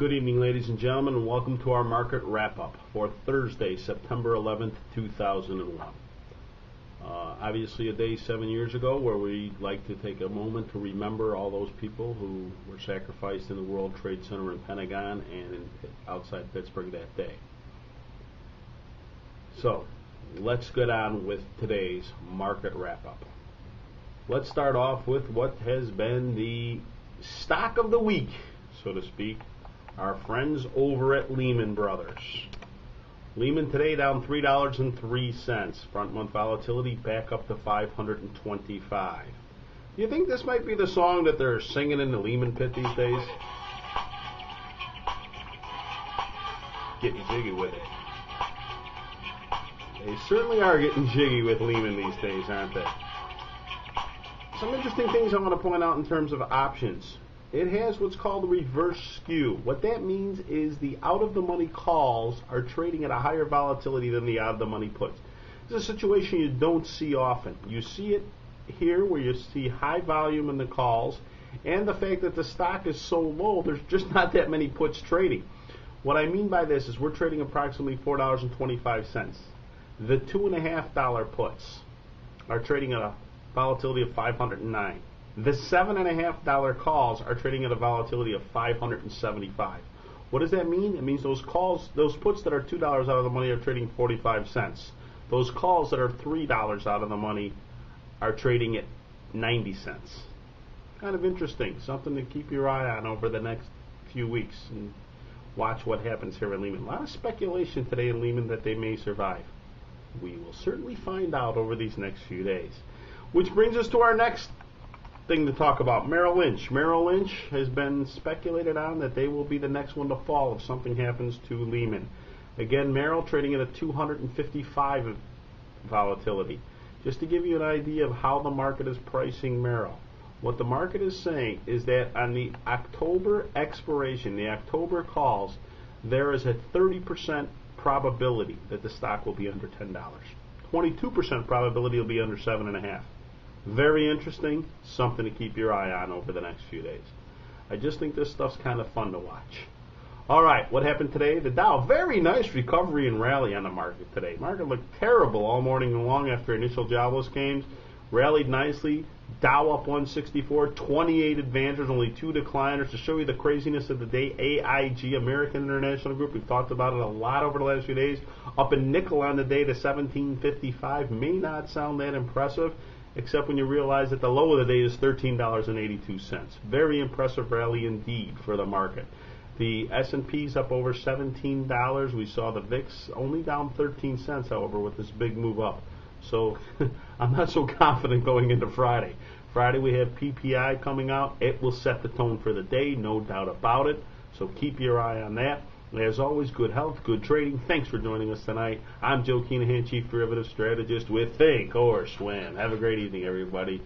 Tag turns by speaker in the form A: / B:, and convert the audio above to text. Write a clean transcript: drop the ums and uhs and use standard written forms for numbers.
A: Good evening, ladies and gentlemen, and welcome to our market wrap-up for Thursday, September 11th, 2001. Obviously a day 7 years ago where we like to take a moment to remember all those people who were sacrificed in the World Trade Center and Pentagon and outside Pittsburgh that day. So, let's get on with today's market wrap-up. Let's start off with what has been the stock of the week, so to speak. Our friends over at Lehman Brothers. Lehman today down $3.03. Front month volatility back up to 525. Do you think this might be the song that they're singing in the Lehman pit these days? Getting jiggy with it. They certainly are getting jiggy with Lehman these days, aren't they? Some interesting things I want to point out in terms of options. It has what's called a reverse skew. What that means is the out-of-the-money calls are trading at a higher volatility than the out-of-the-money puts. This is a situation you don't see often. You see it here where you see high volume in the calls, and the fact that the stock is so low, there's just not that many puts trading. What I mean by this is we're trading approximately $4.25. The $2.50 puts are trading at a volatility of 509. The $7.50 calls are trading at a volatility of 575. What does that mean? It means those puts that are $2 out of the money are trading 45 cents. Those calls that are $3 out of the money are trading at 90 cents. Kind of interesting. Something to keep your eye on over the next few weeks and watch what happens here in Lehman. A lot of speculation today in Lehman that they may survive. We will certainly find out over these next few days. Which brings us to our next thing to talk about, Merrill Lynch. Merrill Lynch has been speculated on that they will be the next one to fall if something happens to Lehman. Again, Merrill trading at a 255 volatility. Just to give you an idea of how the market is pricing Merrill, what the market is saying is that on the October expiration, the October calls, there is a 30% probability that the stock will be under $10. 22% probability will be under $7.50. Very interesting, something to keep your eye on over the next few days. I just think this stuff's kind of fun to watch. All right, what happened today? The Dow, very nice recovery and rally on the market today. Market looked terrible all morning long after initial jobless gains. Rallied nicely. Dow up 164, 28 advances, only 2 decliners. To show you the craziness of the day, AIG, American International Group, we've talked about it a lot over the last few days, up a nickel on the day to 17.55. May not sound that impressive, except when you realize that the low of the day is $13.82. Very impressive rally indeed for the market. The S&P's up over $17. We saw the VIX only down 13 cents, however, with this big move up. So I'm not so confident going into Friday. Friday we have PPI coming out. It will set the tone for the day, no doubt about it. So keep your eye on that. As always, good health, good trading. Thanks for joining us tonight. I'm Joe Keenahan, Chief Derivative Strategist with Think or Swim. Have a great evening, everybody.